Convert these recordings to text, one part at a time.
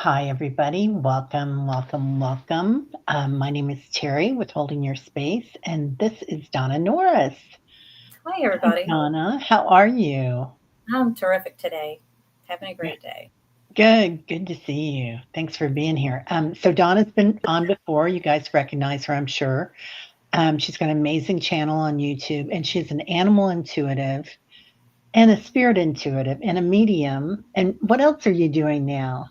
Hi, everybody. Welcome, welcome, welcome. My name is Terry with Holding Your Space, and this is Donna Norris. Hi, Hi, everybody. Donna. How are you? I'm terrific today. Having a Yeah. great day. Good to see you. Thanks for being here. So Donna's been on before. You guys recognize her, I'm sure. She's got an amazing channel on YouTube, and she's an animal intuitive and a spirit intuitive and a medium. And what else are you doing now?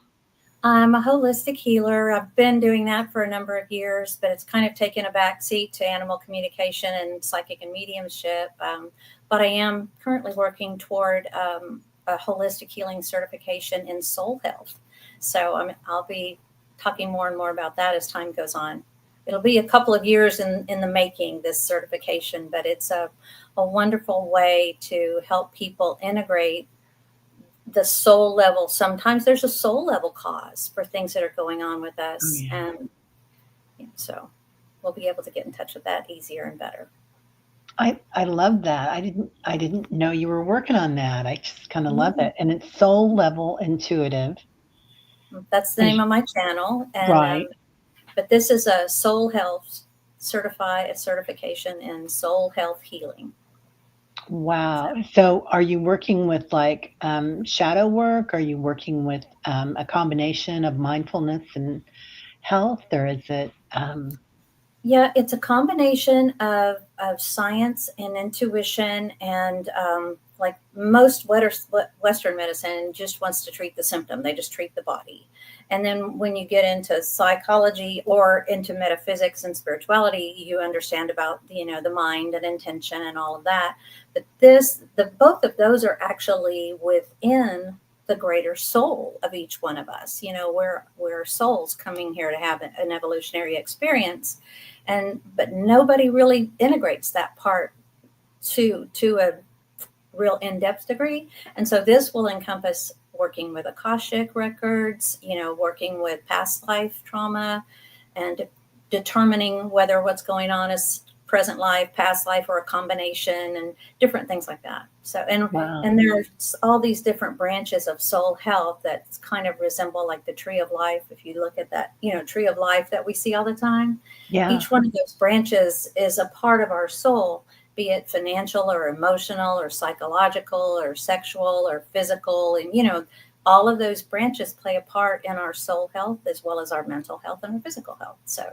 I'm a holistic healer. I've been doing that for a number of years, but it's kind of taken a back seat to animal communication and psychic and mediumship. But I am currently working toward a holistic healing certification in soul health. So I'll be talking more and more about that as time goes on. It'll be a couple of years in the making, this certification, but it's a wonderful way to help people integrate the soul level. Sometimes there's a soul level cause for things that are going on with Oh, us, yeah. and so we'll be able to get in touch with that easier and better. I love that. I didn't know you were working on that. I just kind of love Mhm. it. And it's soul level intuitive. That's the And name of my channel, and right. but this is a soul health certification in soul health healing. Wow. So are you working with like shadow work? Are you working with a combination of mindfulness and health, or is it Yeah, it's a combination of science and intuition, and like most Western medicine just wants to treat the symptom. They just treat the body. And then when you get into psychology or into metaphysics and spirituality, you understand about, the mind and intention and all of that. But both of those are actually within the greater soul of each one of us. We're souls coming here to have an evolutionary experience, but nobody really integrates that part to a real in-depth degree. And so this will encompass working with akashic records, working with past life trauma, and determining whether what's going on is present life, past life, or a combination, and different things like that. So and wow. there's all these different branches of soul health that kind of resemble like the tree of life. If you look at that, tree of life that we see all the time, Yeah. each one of those branches is a part of our soul, be it financial or emotional or psychological or sexual or physical. And, all of those branches play a part in our soul health as well as our mental health and our physical health. So,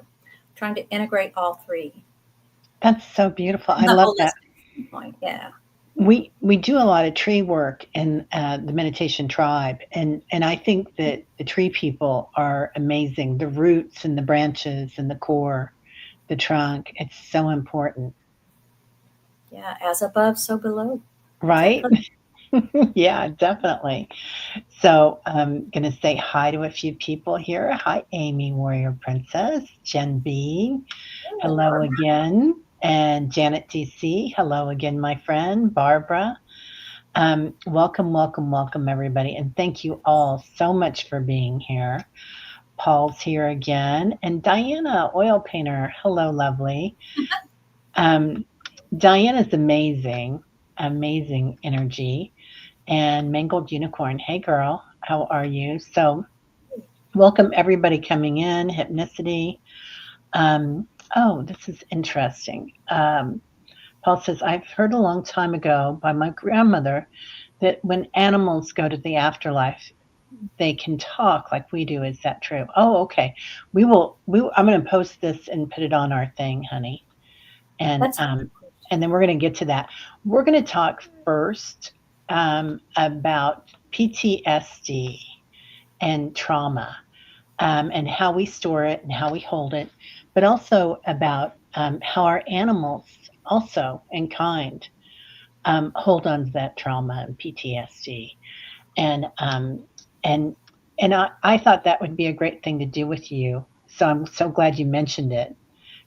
trying to integrate all three That's so beautiful. from I the love that. holistic standpoint. Yeah. We do a lot of tree work in the meditation tribe, and I think that the tree people are amazing. The roots and the branches and the core, the trunk. It's so important, Yeah. As above, so below. right? Exactly. Yeah, definitely. So I'm gonna say hi to a few people here. Hi, Amy, Warrior Princess, Jen B. Oh, Hello Barbara. again, and Janet DC. Hello again, my friend Barbara. Welcome, welcome, welcome, everybody. And thank you all so much for being here. Paul's here again. And Diana, oil painter. Hello, lovely. Um, Diana's amazing, amazing energy. And Mangled Unicorn. Hey, girl. How are you? So, welcome, everybody coming in. Hypnicity. Um, oh, this is interesting. Paul says, I've heard a long time ago by my grandmother that when animals go to the afterlife, they can talk like we do. Is that true? Oh, okay. I'm going to post this and put it on our thing, honey. And, That's um, and then we're going to get to that. We're going to talk first about PTSD and trauma, and how we store it and how we hold it, but also about how our animals also in kind hold on to that trauma and PTSD. And and I thought that would be a great thing to do with you. So I'm so glad you mentioned it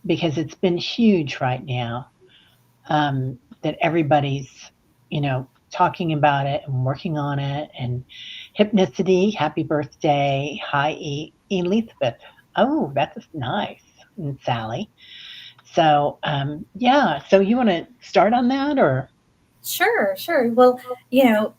because it's been huge right now, that everybody's, you know, talking about it and working on it. And hypnicity, happy birthday. Hi, Elizabeth. Oh, that's nice. And Sally. So, so you want to start on that or? sure, sure. Well, you know,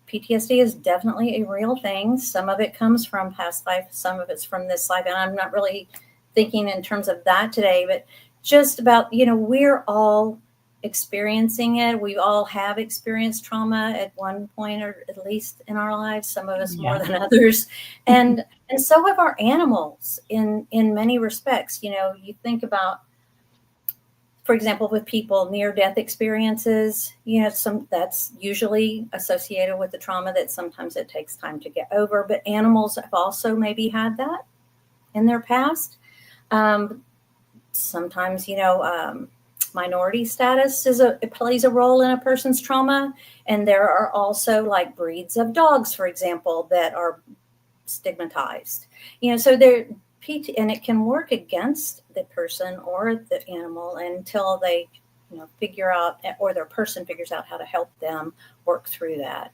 PTSD is definitely a real thing. Some of it comes from past life, some of it's from this life. And I'm not really thinking in terms of that today, but just about, we're all experiencing it. We all have experienced trauma at one point or at least in our lives, some of us more than others. And so have our animals in many respects. You think about, for example, with people, near-death experiences, that's usually associated with the trauma that sometimes it takes time to get over. But animals have also maybe had that in their past. Sometimes, minority status it plays a role in a person's trauma. And there are also like breeds of dogs, for example, that are stigmatized. So and it can work against the person or the animal until they, figure out, or their person figures out how to help them work through that.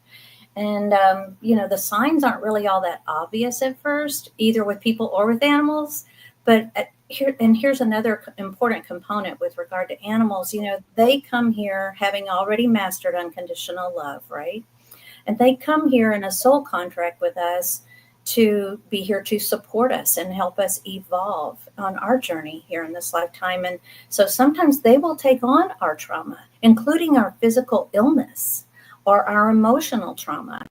And, the signs aren't really all that obvious at first, either with people or with animals. But here's another important component with regard to animals. They come here having already mastered unconditional love, right? And they come here in a soul contract with us to be here to support us and help us evolve on our journey here in this lifetime. And so sometimes they will take on our trauma, including our physical illness or our emotional trauma,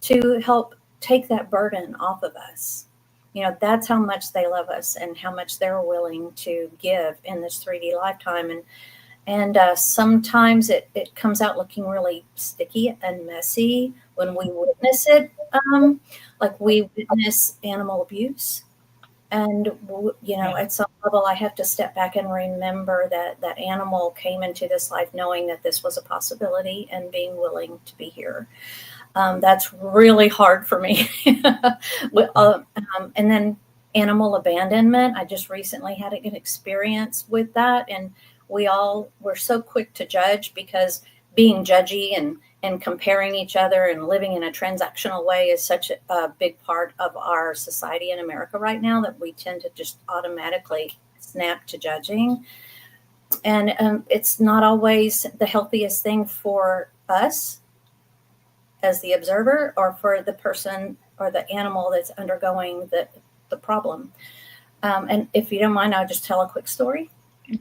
to help take that burden off of us. That's how much they love us and how much they're willing to give in this 3D lifetime. And sometimes it comes out looking really sticky and messy when we witness it. Like we witness animal abuse. And, at some level, I have to step back and remember that that animal came into this life knowing that this was a possibility and being willing to be here. That's really hard for me. And then animal abandonment. I just recently had an experience with that. And we're so quick to judge because being judgy and comparing each other and living in a transactional way is such a big part of our society in America right now that we tend to just automatically snap to judging. And it's not always the healthiest thing for us as the observer or for the person or the animal that's undergoing the problem. And if you don't mind, I'll just tell a quick story.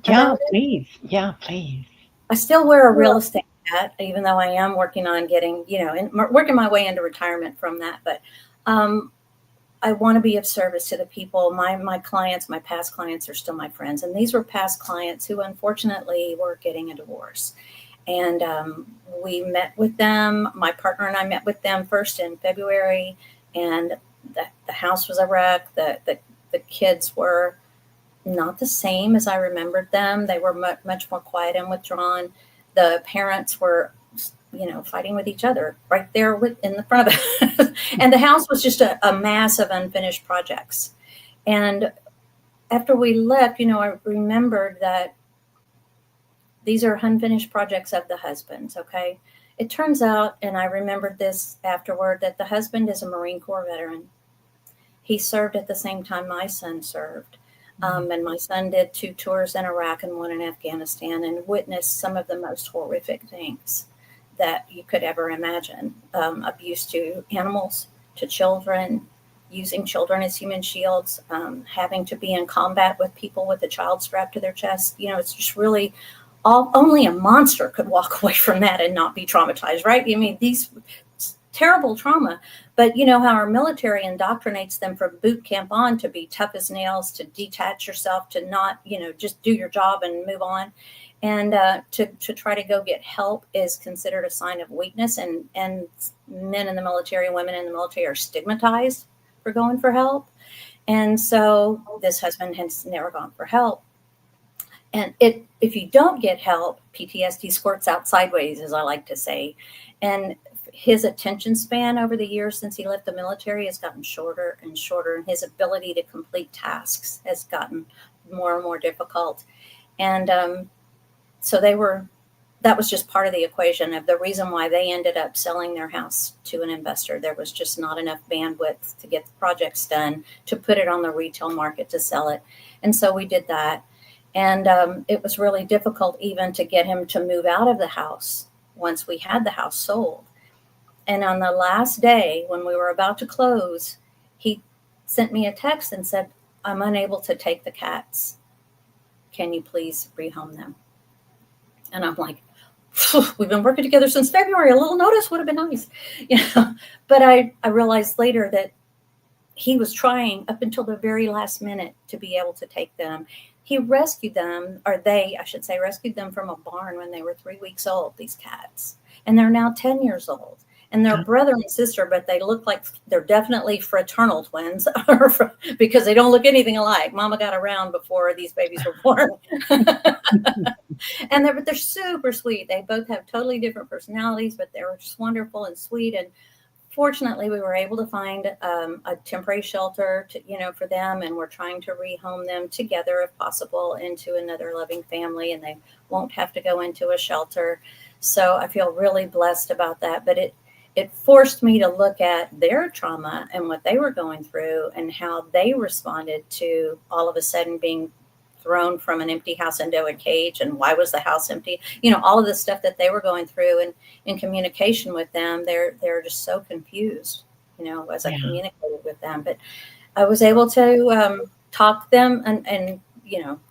Yeah, please. Yeah, please. I still wear a real estate hat, even though I am working on getting, working my way into retirement from that. But I want to be of service to the people. My clients, my past clients are still my friends. And these were past clients who unfortunately were getting a divorce. And we met with them. My partner and I met with them first in February. And the house was a wreck. The kids were not the same as I remembered them. They were much more quiet and withdrawn. The parents were, fighting with each other right there in the front of it. And the house was just a mass of unfinished projects. And after we left, I remembered that these are unfinished projects of the husbands, okay? It turns out, and I remembered this afterward, that the husband is a Marine Corps veteran. He served at the same time my son served. And my son did 2 tours in Iraq and 1 in Afghanistan and witnessed some of the most horrific things that you could ever imagine. Abuse to animals, to children, using children as human shields, having to be in combat with people with a child strapped to their chest. It's just really only a monster could walk away from that and not be traumatized, right? I mean, these terrible trauma. But how our military indoctrinates them from boot camp on to be tough as nails, to detach yourself, to not, just do your job and move on. And to try to go get help is considered a sign of weakness. And men in the military, women in the military are stigmatized for going for help. And so this husband has never gone for help. And if you don't get help, PTSD squirts out sideways, as I like to say. And his attention span over the years since he left the military has gotten shorter and shorter, and his ability to complete tasks has gotten more and more difficult. And so that was just part of the equation of the reason why they ended up selling their house to an investor. There was just not enough bandwidth to get the projects done, to put it on the retail market, to sell it. And so we did that. And it was really difficult even to get him to move out of the house once we had the house sold. And on the last day, when we were about to close, he sent me a text and said, I'm unable to take the cats. Can you please rehome them? And I'm like, we've been working together since February. A little notice would have been nice. But I realized later that he was trying up until the very last minute to be able to take them. He rescued them, or they, I should say, rescued them from a barn when they were 3 weeks old, these cats. And they're now 10 years old. And they're brother and sister, but they look like they're definitely fraternal twins because they don't look anything alike. Mama got around before these babies were born. And they're super sweet. They both have totally different personalities, but they were just wonderful and sweet. And fortunately, we were able to find a temporary shelter for them, and we're trying to rehome them together, if possible, into another loving family, and they won't have to go into a shelter. So I feel really blessed about that. But it forced me to look at their trauma and what they were going through and how they responded to all of a sudden being thrown from an empty house into a cage, and why was the house empty? All of the stuff that they were going through, and in communication with them, they're just so confused, as I communicated with them. But I was able to talk them and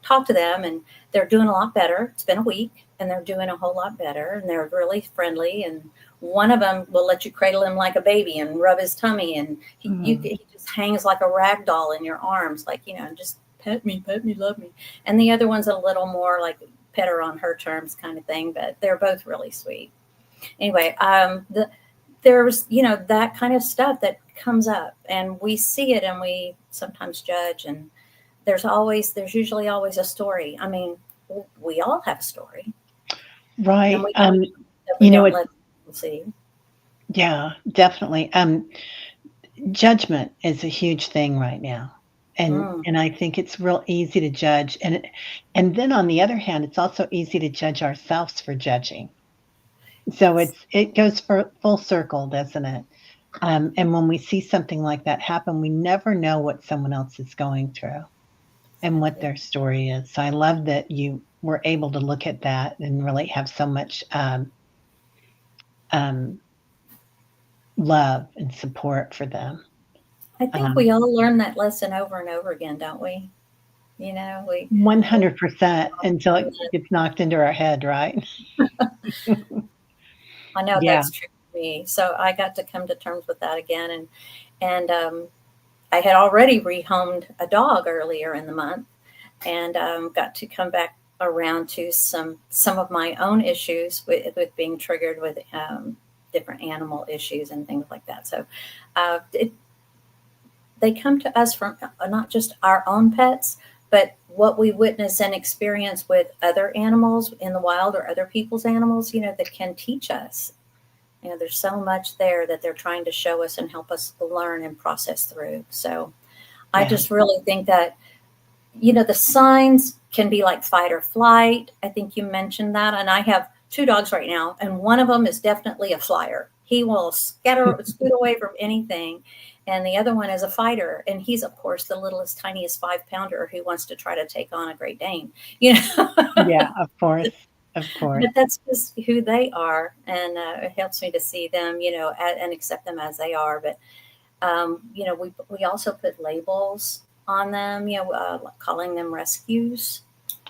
talk to them, and they're doing a lot better. It's been a week, and they're doing a whole lot better, and they're really friendly. And one of them will let you cradle him like a baby and rub his tummy, and he just hangs like a rag doll in your arms, like, just pet me, love me. And the other one's a little more like pet her on her terms kind of thing, but they're both really sweet. Anyway, there's, that kind of stuff that comes up, and we see it, and we sometimes judge, and there's usually always a story. I mean, we all have a story. Right. We don't let people see. Yeah, definitely. Judgment is a huge thing right now. And I think it's real easy to judge. And then on the other hand, it's also easy to judge ourselves for judging. So it goes for full circle, doesn't it? And when we see something like that happen, we never know what someone else is going through and what their story is. So I love that you were able to look at that and really have so much love and support for them. I think we all learn that lesson over and over again, don't we? 100% until it gets knocked into our head, right? I know that's true for me. So I got to come to terms with that again. And I had already rehomed a dog earlier in the month, and got to come back around to some of my own issues with being triggered with different animal issues and things like that. So they come to us from not just our own pets, but what we witness and experience with other animals in the wild or other people's animals, that can teach us. There's so much there that they're trying to show us and help us learn and process through. So I just really think that, the signs can be like fight or flight. I think you mentioned that. And I have 2 dogs right now, and one of them is definitely a flyer. He will scoot away from anything. And the other one is a fighter. And he's, of course, the littlest, tiniest 5-pounder who wants to try to take on a Great Dane. Yeah, of course. Of course. But that's just who they are. And it helps me to see them, and accept them as they are. But, we also put labels on them, calling them rescues.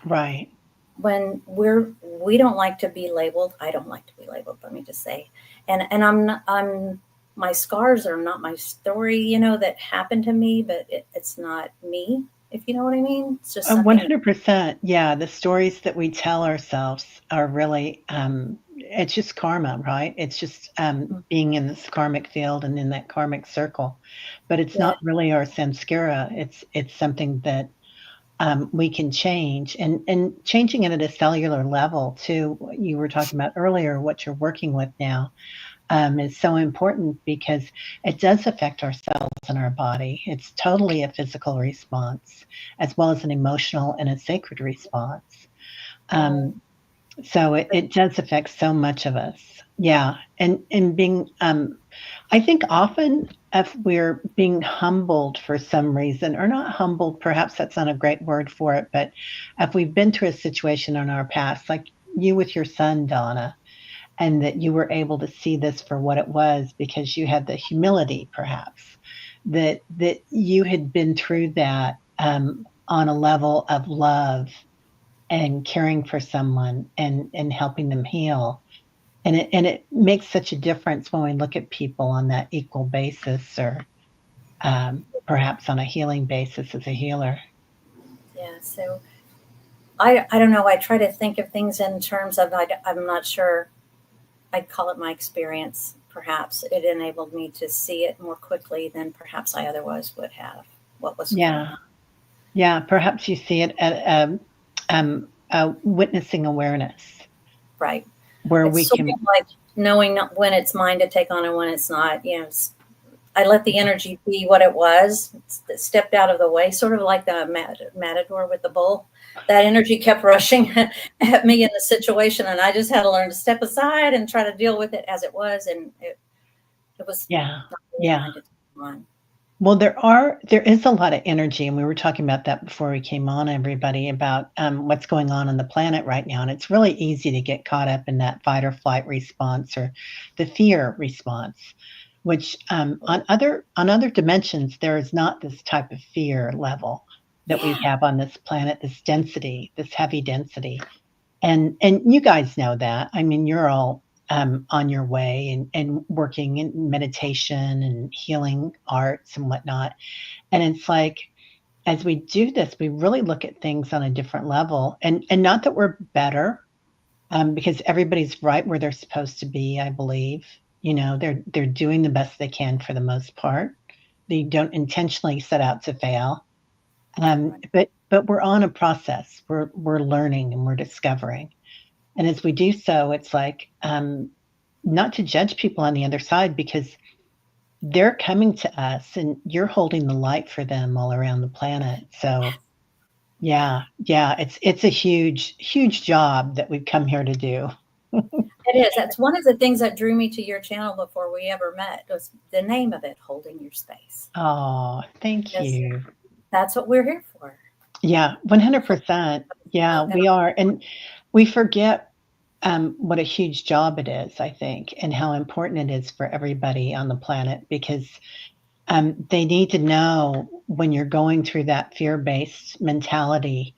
Right. When we don't like to be labeled. I don't like to be labeled, let me just say. And I'm my scars are not my story, that happened to me, but it's not me, if you know what I mean. It's just 100%. Yeah, the stories that we tell ourselves are really, it's just karma, right? It's just being in this karmic field and in that karmic circle. But it's not really our samskara. It's something that we can change, and changing it at a cellular level too. What you were talking about earlier, what you're working with now, is so important because it does affect our cells in our body. It's totally a physical response as well as an emotional and a sacred response. So it does affect so much of us. Yeah. And being, I think often if we're being humbled for some reason, or not humbled, perhaps that's not a great word for it, but if we've been through a situation in our past, like you with your son, Donna, and that you were able to see this for what it was because you had the humility, perhaps, that you had been through that on a level of love and caring for someone and helping them heal. And it makes such a difference when we look at people on that equal basis, or perhaps on a healing basis as a healer. Yeah. So I don't know. I try to think of things in terms of, I'm not sure. I'd call it my experience. Perhaps it enabled me to see it more quickly than perhaps I otherwise would have, what was going Yeah, on. yeah. Perhaps you see it at a witnessing awareness Right. where It's we sort can. of like knowing when it's mine to take on and when it's not. I let the energy be what it was, stepped out of the way, sort of like the matador with the bull. That energy kept rushing at me in the situation, and I just had to learn to step aside and try to deal with it as it was. And it was Yeah, not really yeah. mine to take on. Well, there is a lot of energy, and we were talking about that before we came on, everybody, about what's going on the planet right now. And it's really easy to get caught up in that fight or flight response or the fear response, which on other dimensions there is not this type of fear level that we Yeah, have on this planet, this density, this heavy density. And you guys know that. I mean, you're all on your way and working in meditation and healing arts and whatnot. And it's like, as we do this, we really look at things on a different level. And not that we're better, because everybody's right where they're supposed to be, I believe. They're doing the best they can for the most part. They don't intentionally set out to fail. right. But we're on a process. We're learning and we're discovering. And as we do so, it's like, not to judge people on the other side, because they're coming to us and you're holding the light for them all around the planet. So Yeah, yeah, yeah, it's a huge, huge job that we've come here to do. it is. That's one of the things that drew me to your channel before we ever met, was the name of it, Holding Your Space. Oh, thank Yes, you. that's what we're here for. Yeah, 100%. Yeah, And we are. And we forget what a huge job it is, I think, and how important it is for everybody on the planet, because they need to know when you're going through that fear-based mentality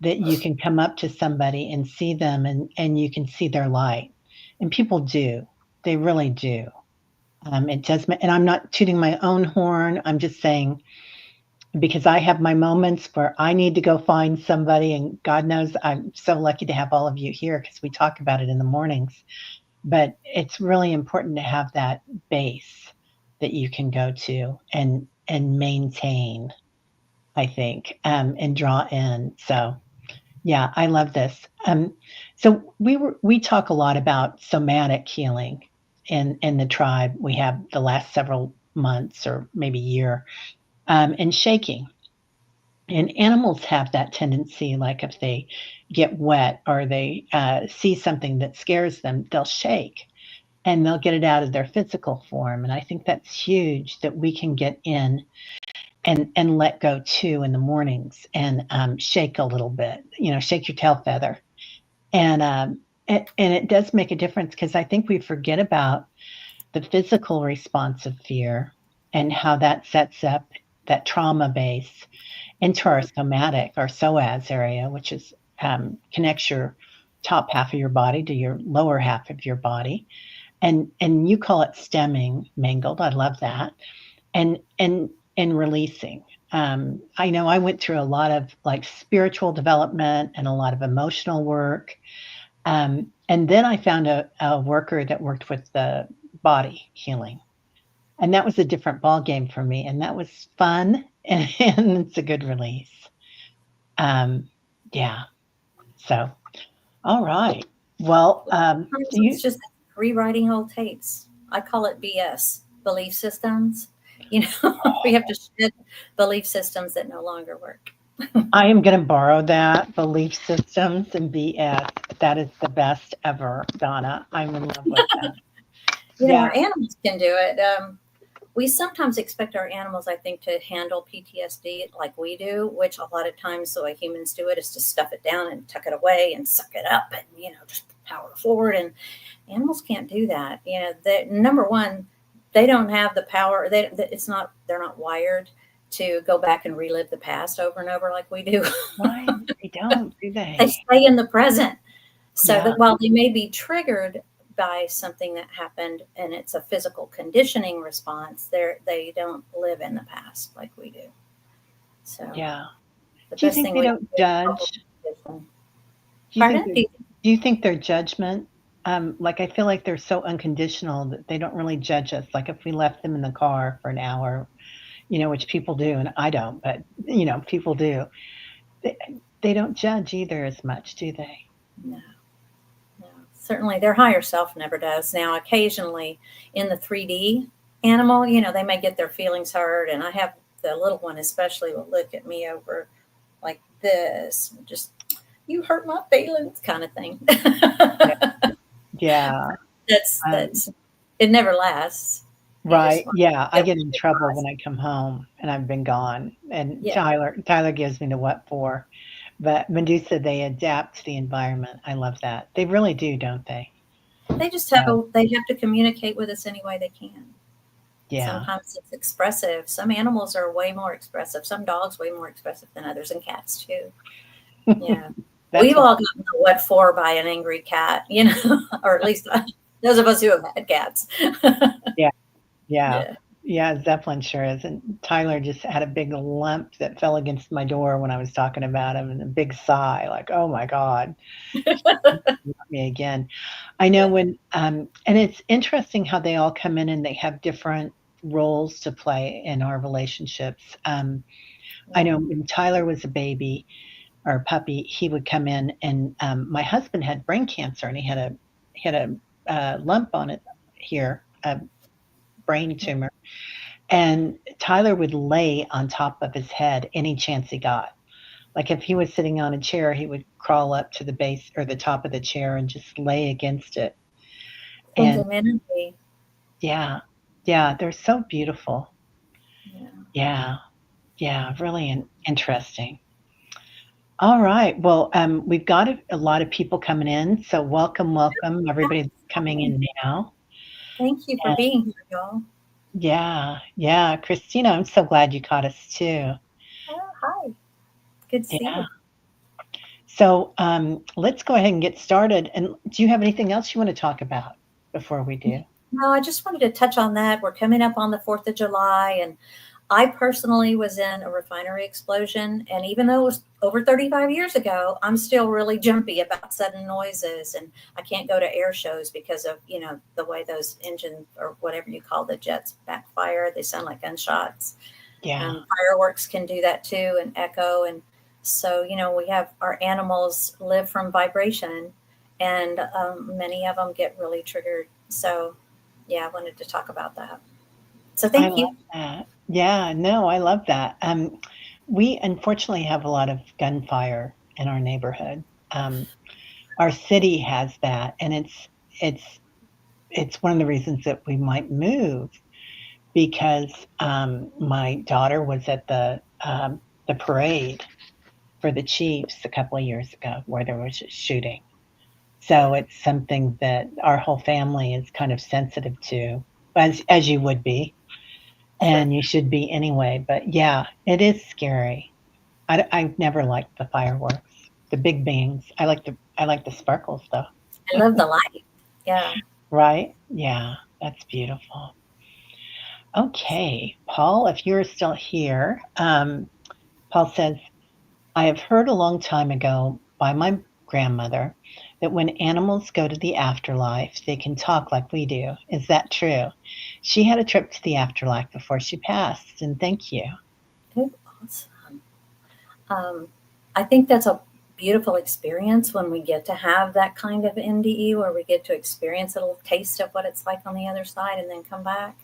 that you can come up to somebody and see them, and you can see their light. And people do. They really do. It does, and I'm not tooting my own horn. I'm just saying, because I have my moments where I need to go find somebody, and God knows I'm so lucky to have all of you here because we talk about it in the mornings. But it's really important to have that base that you can go to and maintain, I think, and draw in. So yeah, I love this. So we talk a lot about somatic healing in the tribe. We have the last several months or maybe year, and shaking. And animals have that tendency, like if they get wet or they see something that scares them, they'll shake and they'll get it out of their physical form. And I think that's huge that we can get in and let go too in the mornings and shake a little bit, shake your tail feather. And it does make a difference, because I think we forget about the physical response of fear and how that sets up that trauma base into our somatic, our psoas area, which is connects your top half of your body to your lower half of your body. And you call it stemming, Mangled. I love that. And releasing. I know I went through a lot of like spiritual development and a lot of emotional work. And then I found a worker that worked with the body healing. And that was a different ball game for me. And that was fun. And it's a good release. Um, yeah. So, all right. Well, sometimes do you? it's just rewriting old tapes. I call it BS, belief systems. You know, we have to shed belief systems that no longer work. I am going to borrow that, belief systems and BS. That is the best ever, Donna. I'm in love with that. Yeah. Our animals can do it. We sometimes expect our animals, I think, to handle PTSD like we do, which a lot of times the way humans do it is to stuff it down and tuck it away and suck it up and, just power forward, and animals can't do that. Number one, they don't have the power. They're not wired to go back and relive the past over and over like we do. Right. They don't, do They they? stay in the present. So Yeah. that while they may be triggered by something that happened and it's a physical conditioning response, they don't live in the past like we do. So Yeah. the Do you best think thing they we can don't do is help them judge? condition. Do you think Pardon? they're do you think their judgment, like, I feel like they're so unconditional that they don't really judge us, like, if we left them in the car for an hour, which people do, and I don't, but, people do. They they don't judge either as much, do they? No, no. Certainly their higher self never does. Now, occasionally in the 3D animal, they may get their feelings hurt. And I have the little one, especially, will look at me over like this, just, you hurt my feelings kind of thing. Yeah. Yeah. Um, That's it never lasts. He just right, wants yeah, I to get in trouble advice. when I come home and I've been gone, and Yeah. Tyler gives me the what for, but Medusa, they adapt to the environment. I love that. They really do, don't they? So, They have to communicate with us any way they can. yeah. Sometimes it's expressive. Some animals are way more expressive. Some dogs way more expressive than others, and cats too. Yeah. That's We've what all gotten the what for by an angry cat, or at least those of us who have had cats. yeah. Yeah. Yeah. Yeah, Zeppelin sure is, and Tyler just had a big lump that fell against my door when I was talking about him, and a big sigh, like, "Oh my god, not me again." I know Yeah. when, and it's interesting how they all come in and they have different roles to play in our relationships. I Yeah. know when Tyler was a baby or a puppy, he would come in and, my husband had brain cancer, and he had a lump on it here, a brain tumor. And Tyler would lay on top of his head any chance he got. Like if he was sitting on a chair, he would crawl up to the base or the top of the chair and just lay against it. And Femininity. yeah, yeah, they're so beautiful. Yeah. Yeah, yeah, really interesting. All right. Well, we've got a lot of people coming in. So welcome, welcome, everybody that's coming in now. Thank you for And being here, y'all. yeah, yeah, Christina, I'm so glad you caught us too. Oh, hi. Good to see Yeah. you. So let's go ahead and get started. And do you have anything else you want to talk about before we do? No, I just wanted to touch on that. We're coming up on the 4th of July, and I personally was in a refinery explosion. And even though it was over 35 years ago, I'm still really jumpy about sudden noises. And I can't go to air shows because of, the way those engines or whatever you call the jets backfire. They sound like gunshots. Yeah, Fireworks can do that too, and echo. And so, we have our animals live from vibration, and many of them get really triggered. So, yeah, I wanted to talk about that. So, I thank love you. that. Yeah, no, I love that. We unfortunately have a lot of gunfire in our neighborhood. Um, our city has that, and it's it's one of the reasons that we might move because my daughter was at the parade for the Chiefs a couple of years ago where there was a shooting. So Yeah, it's something that our whole family is kind of sensitive to, as you would be, sure. and you should be anyway. But yeah, it is scary. I've never liked the fireworks, the big bangs. I like the sparkles though. I love the light. Yeah. Right? Yeah, that's beautiful. Okay, Paul, if you're still here, Paul says, I have heard a long time ago by my grandmother that when animals go to the afterlife, they can talk like we do. Is that true? She had a trip to the afterlife before she passed, and thank you. Oh, awesome. Um, I think that's a beautiful experience when we get to have that kind of NDE where we get to experience a little taste of what it's like on the other side and then come back.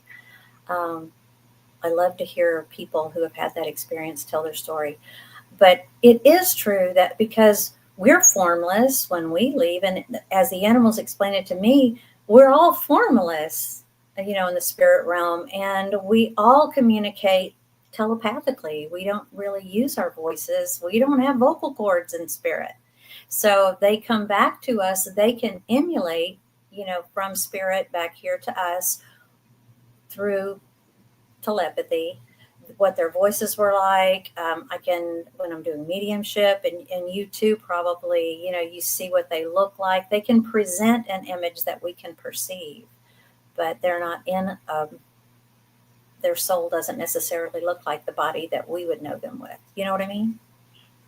Um, I love to hear people who have had that experience tell their story. But it is true that because we're formless when we leave, and as the animals explain it to me, we're all formless, in the spirit realm, and we all communicate telepathically. We don't really use our voices. We don't have vocal cords in spirit. So they come back to us, they can emulate, from spirit back here to us through telepathy, what their voices were like. I can, when I'm doing mediumship, and you too, probably, you see what they look like. They can present an image that we can perceive, but they're not in their soul doesn't necessarily look like the body that we would know them with. You know what I mean?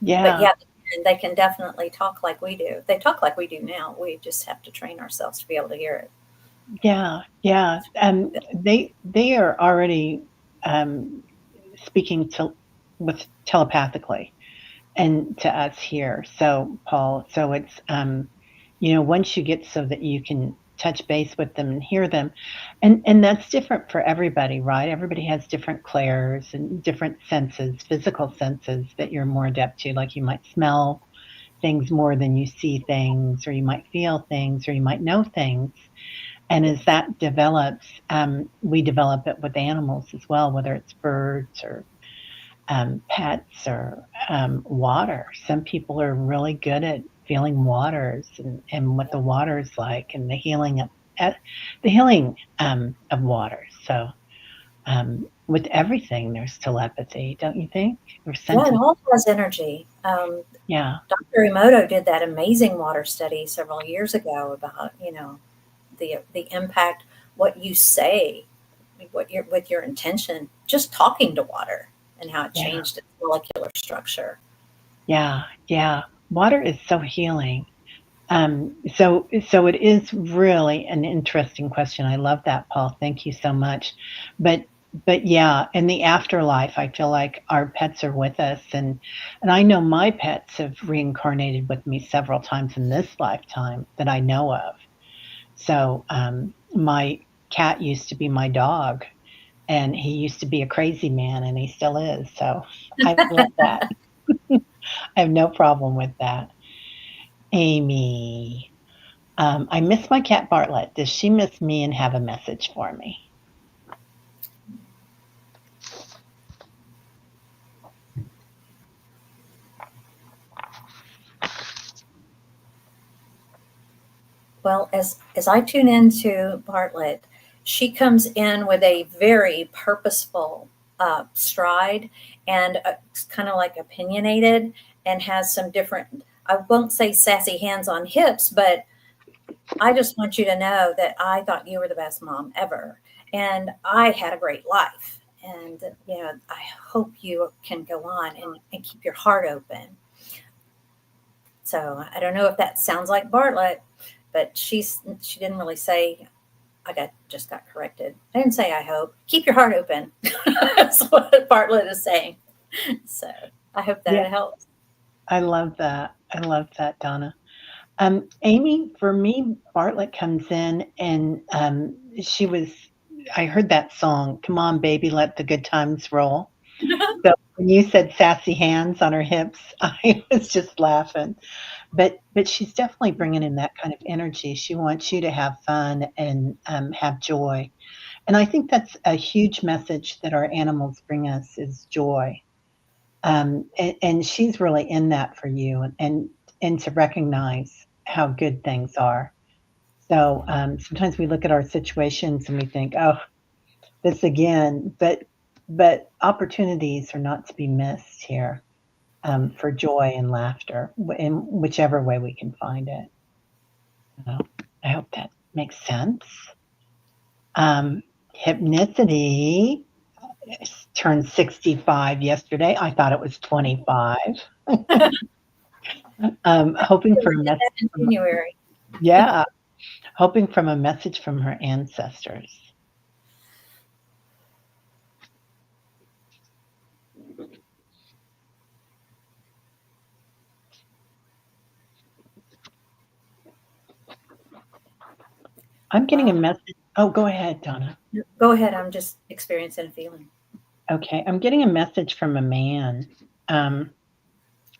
But Yeah. yeah, they can definitely talk like we do. They talk like we do now. We just have to train ourselves to be able to hear it. Yeah. Yeah. They are already um, speaking to with telepathically and to us here. So, Paul, so it's once you get so that you can touch base with them and hear them, and that's different for everybody, right? Everybody has different clairs and different senses, physical senses that you're more adept to. Like you might smell things more than you see things, or you might feel things, or you might know things. And as Yes. that develops, we develop it with animals as well, whether it's birds or pets or water. Some people are really good at feeling waters and what the water is like and uh, the healing of water. So with everything, there's telepathy, don't you think? Or Yeah, it sentient? all has energy. Yeah, Dr. Emoto did that amazing water study several years ago about, the impact, what you say, what your with your intention, just talking to water and how it yeah, changed its molecular structure. yeah, yeah. Water is so healing. So it is really an interesting question. I love that, Paul. Thank you so much. But but yeah, in the afterlife, I feel like our pets are with us, and I know my pets have reincarnated with me several times in this lifetime that I know of. So my cat used to be my dog, and he used to be a crazy man, and he still is. So I love that. I have no problem with that. Amy. I miss my cat Bartlett. Does she miss me and have a message for me? Well, as I tune into Bartlett, she comes in with a very purposeful stride, and it's kind of like opinionated, and has some different. I won't say sassy hands on hips, but I just want you to know that I thought you were the best mom ever, and I had a great life. And I hope you can go on and keep your heart open. So I don't know if that sounds like Bartlett, but she didn't really say. I just got corrected. I didn't say I hope. Keep your heart open. That's what Bartlett is saying. So I hope Yeah, that helps. I love that. I love that, Donna. Amy, for me, Bartlett comes in and she was, I heard that song, Come On, Baby, Let the Good Times Roll. So when you said sassy hands on her hips, I was just laughing. But she's definitely bringing in that kind of energy. She wants you to have fun and have joy. And I think that's a huge message that our animals bring us is joy. And she's really in that for you and to recognize how good things are. So sometimes we look at our situations and we think, oh, this again, but opportunities are not to be missed here for joy and laughter in whichever way we can find it. So I hope that makes sense. Um, Hypnicity turned 65 yesterday. I thought it was 25. Hoping for We a did message that in from, January. yeah, hoping from a message from her ancestors. I'm getting a Wow. message. Oh, go ahead, Donna. Go ahead. I'm just experiencing a feeling. Okay, I'm getting a message from a man. Um,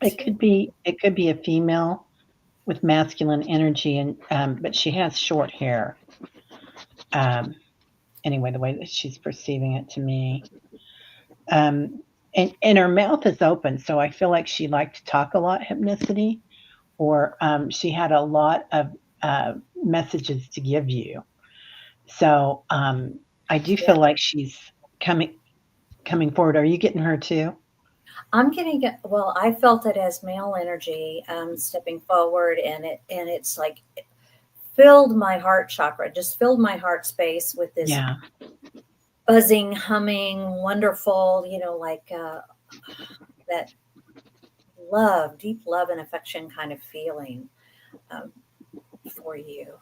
it could be a female with masculine energy, and but she has short hair. Um, anyway, the way that she's perceiving it to me, and her mouth is open, so I feel like she liked to talk a lot. Hypnicity, or she had a lot of messages to give you. So I do Yeah. feel like she's coming forward. Are you getting her too? I'm getting it. Well, I felt it as male energy stepping forward, and it's like it filled my heart chakra, just filled my heart space with this Yeah. buzzing, humming, wonderful, like that love, deep love and affection kind of feeling um, for you.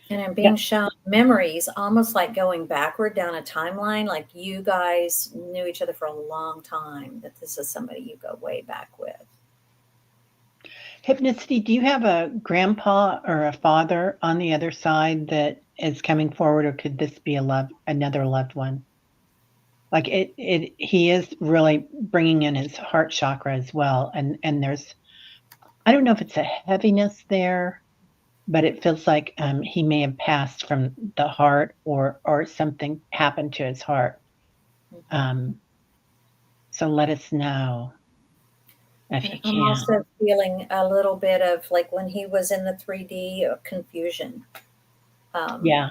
And I'm Yeah. being shown memories, almost like going backward down a timeline, like you guys knew each other for a long time, that this is somebody you go way back with. Hypnicity, do you have a grandpa or a father on the other side that is coming forward, or could this be another loved one? Like he is really bringing in his heart chakra as well, and there's, I don't know if it's a heaviness there, but it feels like he may have passed from the heart, or something happened to his heart. Mhm. Um, so let us know if And you I'm can. also feeling a little bit of like when he was in the 3D confusion. Um, Yeah,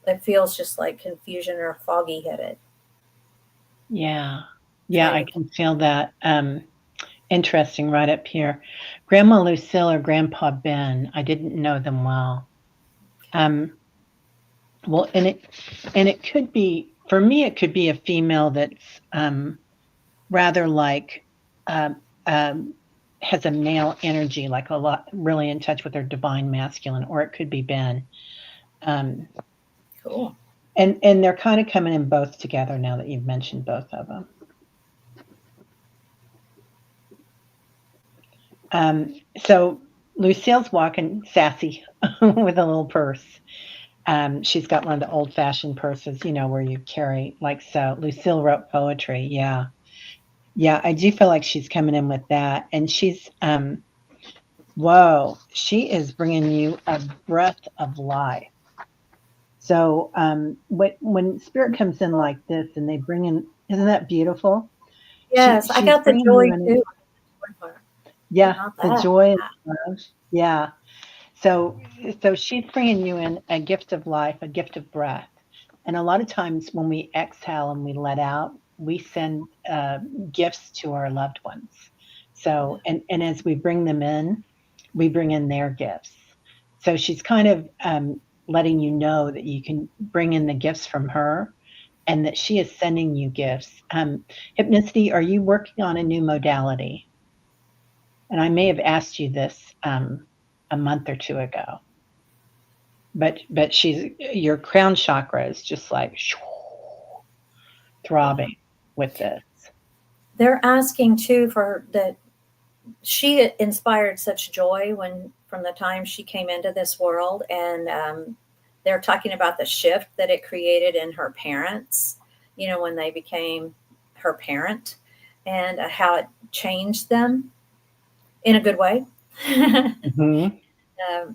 it feels just like confusion or foggy headed, yeah, yeah. trying I to. can feel that. Interesting, right up here. Grandma Lucille or Grandpa Ben. I didn't know them well. Um, well, and it could be, for me. It could be a female that's rather like um, um, has a male energy, like a lot, really in touch with her divine masculine, or it could be Ben. Um, Cool. and they're kind of coming in both together now that you've mentioned both of them. So Lucille's walking sassy with a little purse. She's got one of the old-fashioned purses, where you carry like so. Lucille wrote poetry. Yeah, yeah. I do feel like she's coming in with that, and she's whoa, she is bringing you a breath of life. So when spirit comes in like this, and they bring in, isn't that beautiful? Yes, I She's got the bringing you joy in. too. Yeah, Not the that. joy and love. Yeah. So she's bringing you in a gift of life, a gift of breath. And a lot of times when we exhale and we let out, we send gifts to our loved ones. So, and as we bring them in, we bring in their gifts. So she's kind of letting you know that you can bring in the gifts from her, and that she is sending you gifts. Hypnicity, are you working on a new modality? And I may have asked you this a month or two ago, but she's, your crown chakra is just like Yeah. throbbing with this. They're asking too for that. She inspired such joy when from the time she came into this world, and they're talking about the shift that it created in her parents, when they became her parent, and how it changed them in a good way. Hmm.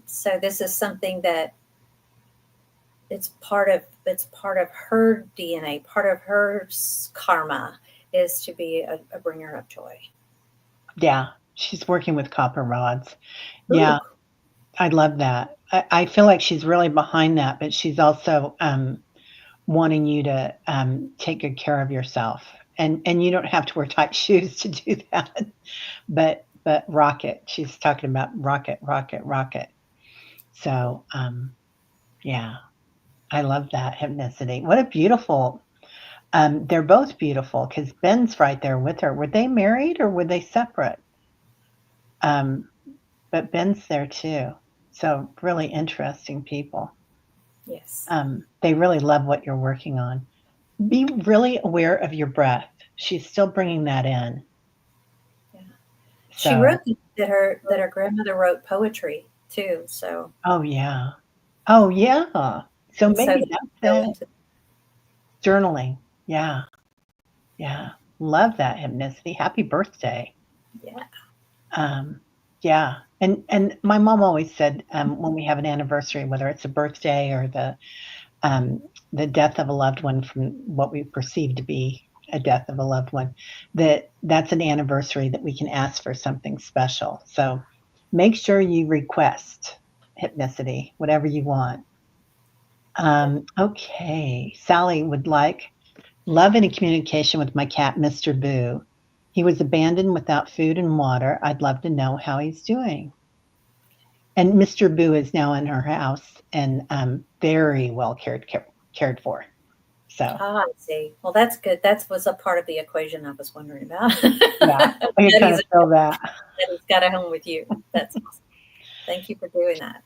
So this is something that it's part of her DNA, part of her karma is to be a bringer of joy. Yeah, she's working with copper rods. Yeah, Ooh, I love that. I feel like she's really behind that, but she's also wanting you to take good care of yourself. And you don't have to wear tight shoes to do that. But rocket. She's talking about rocket, rocket, rocket. So yeah, I love that hypnicity. What a beautiful. They're both beautiful because Ben's right there with her. Were they married or were they separate? Um, but Ben's there too. So really interesting people. yes. They really love what you're working on. Be really aware of your breath. She's still bringing that in. Yeah. She So, wrote that her grandmother wrote poetry too. So oh yeah. Oh yeah. So and so maybe they that's go it. into Journaling. Yeah. Yeah. Love that hypnicity. Happy birthday. yeah. Um, yeah. And my mom always said when we have an anniversary, whether it's a birthday or um, the death of a loved one from what we perceive to be a death of a loved one, that's an anniversary that we can ask for something special. So make sure you request hypnicity, whatever you want. Okay. Sally would like love any communication with my cat, Mr. Boo. He was abandoned without food and water. I'd love to know how he's doing. And Mr. Boo is now in her house and very well cared for. So I see. Well, that's good. That was a part of the equation I was wondering about. yeah, I can kind of feel that. That he's got a home with you. That's awesome. Thank you for doing that.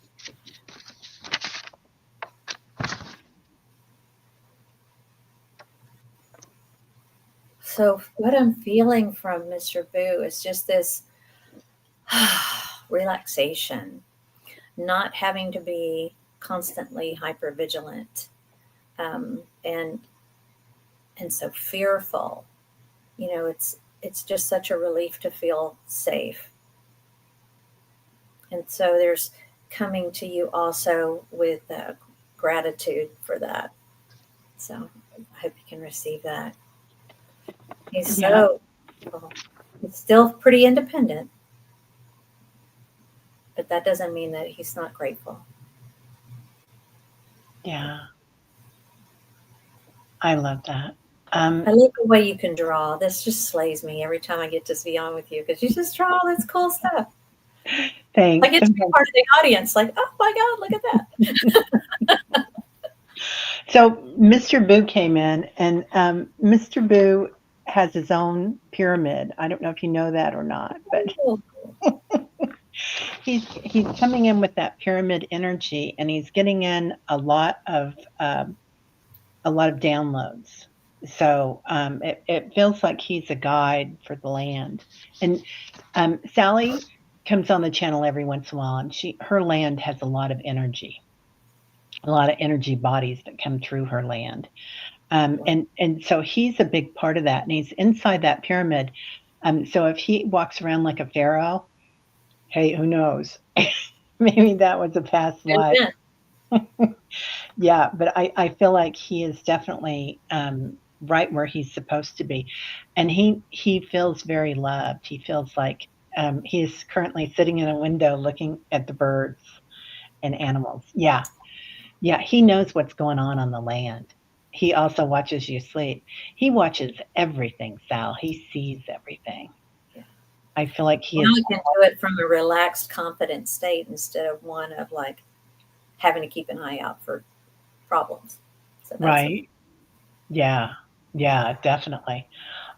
So what I'm feeling from Mr. Boo is just this relaxation, not having to be constantly hypervigilant, and so fearful. It's just such a relief to feel safe. And so there's coming to you also with gratitude for that. So I hope you can receive that. He's he's still pretty independent, but that doesn't mean that he's not grateful. Yeah. I love that. I love the way you can draw. This just slays me every time I get to be on with you because you just draw all this cool stuff. Thanks. I get to be part of the audience. Like, oh my God, look at that. So Mr. Boo came in, and Mr. Boo has his own pyramid. I don't know if you know that or not, but he's coming in with that pyramid energy, and he's getting in a lot of downloads. So it feels like he's a guide for the land. And Sally comes on the channel every once in a while, and her land has a lot of energy bodies that come through her land. And so he's a big part of that, and he's inside that pyramid. So if he walks around like a pharaoh, hey, who knows? Maybe that was a past life. Yeah, but I feel like he is definitely right where he's supposed to be, and he feels very loved. He feels like he is currently sitting in a window looking at the birds and animals. Yeah, he knows what's going on the land. He also watches you sleep. He watches everything, Sal. He sees everything. Yeah. I feel like he can do it from a relaxed, confident state instead of one of like having to keep an eye out for problems. So right. Yeah, definitely.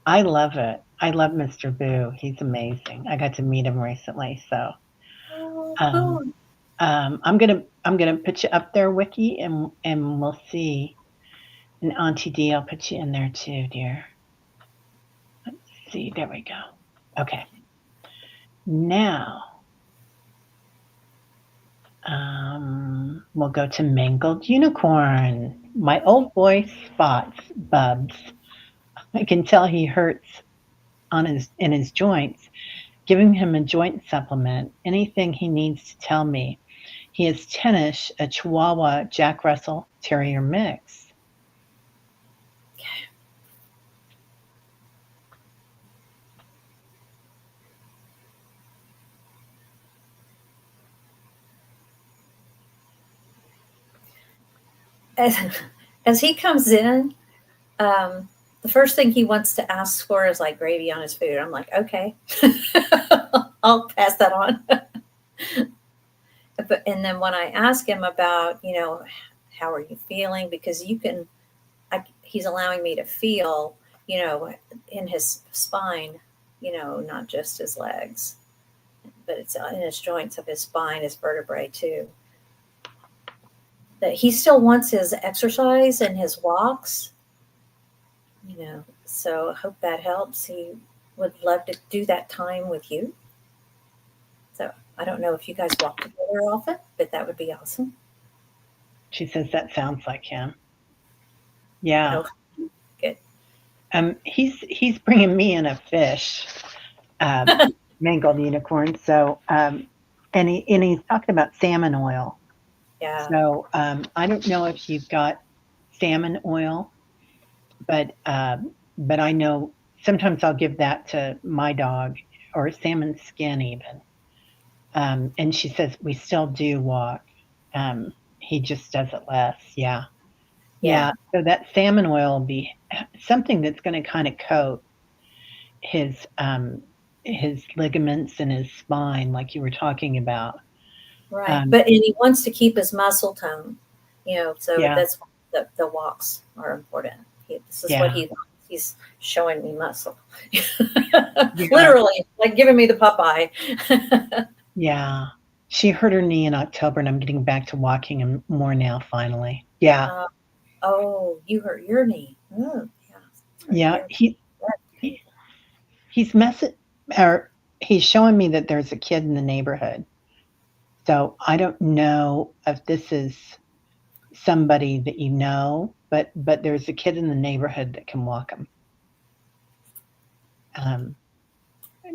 I love it. I love Mr. Boo. He's amazing. I got to meet him recently, so cool. I'm gonna put you up there, Wiki, and we'll see. And Auntie D, I'll put you in there too, dear. Let's see. There we go. Okay. Now, we'll go to Mangled Unicorn. My old boy spots Bubs. I can tell he hurts in his joints. Giving him a joint supplement. Anything he needs to tell me. He is 10ish, a Chihuahua Jack Russell Terrier mix. As he comes in, the first thing he wants to ask for is like gravy on his food. I'm like, okay, I'll pass that on. And then when I ask him about, how are you feeling? Because he's allowing me to feel, in his spine, not just his legs, but it's in his joints of his spine, his vertebrae too. That he still wants his exercise and his walks, so I hope that helps. He would love to do that time with you. So I don't know if you guys walk together often, but that would be awesome. She says that sounds like him. Yeah. Oh, good. He's bringing me in a fish, Mangled Unicorn. So, and he's talking about salmon oil. Yeah. So I don't know if you've got salmon oil, but but I know sometimes I'll give that to my dog or salmon skin even. And she says we still do walk. He just does it less. Yeah. Yeah. Yeah. So that salmon oil will be something that's going to kind of coat his his ligaments and his spine, like you were talking about. Right. But and he wants to keep his muscle tone, so Yeah. that's why the walks are important. This is what Yeah. he wants. He's showing me muscle. Yeah. Literally, like giving me the Popeye. Yeah. She hurt her knee in October, and I'm getting back to walking him more now, finally. Yeah. uh, oh, you hurt your knee. Oh, yeah. Sorry to Yeah. hear that's painful. He's messing, or he's showing me that there's a kid in the neighborhood. So I don't know if this is somebody that you know, but there's a kid in the neighborhood that can walk him. Um,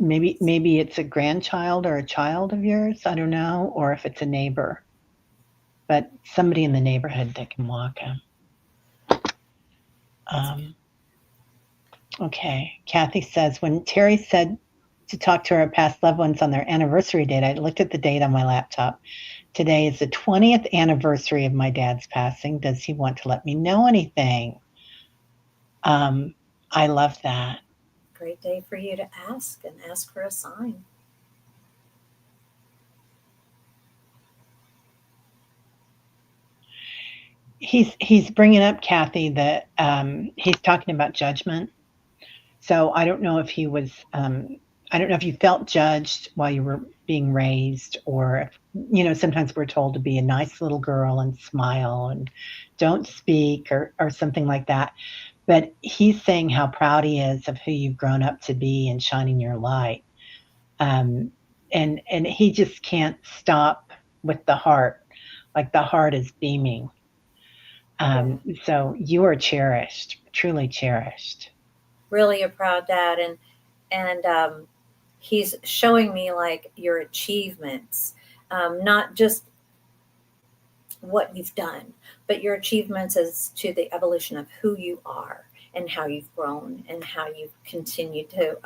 maybe it's a grandchild or a child of yours. I don't know, or if it's a neighbor, but somebody in the neighborhood that can walk him. Um, okay. Kathy says when Teri said to talk to her past loved ones on their anniversary date, I looked at the date on my laptop. Today is the 20th anniversary of my dad's passing. Does he want to let me know anything? I love that. Great day for you to ask for a sign. He's bringing up, Kathy, that he's talking about judgment. So I don't know if he was. I don't know if you felt judged while you were being raised, or if, sometimes we're told to be a nice little girl and smile and don't speak or something like that. But he's saying how proud he is of who you've grown up to be and shining your light. Um, and he just can't stop with the heart, like the heart is beaming. Yeah. So you are cherished, truly cherished. Really a proud dad, and he's showing me like your achievements, not just what you've done, but your achievements as to the evolution of who you are and how you've grown and how you've continued to.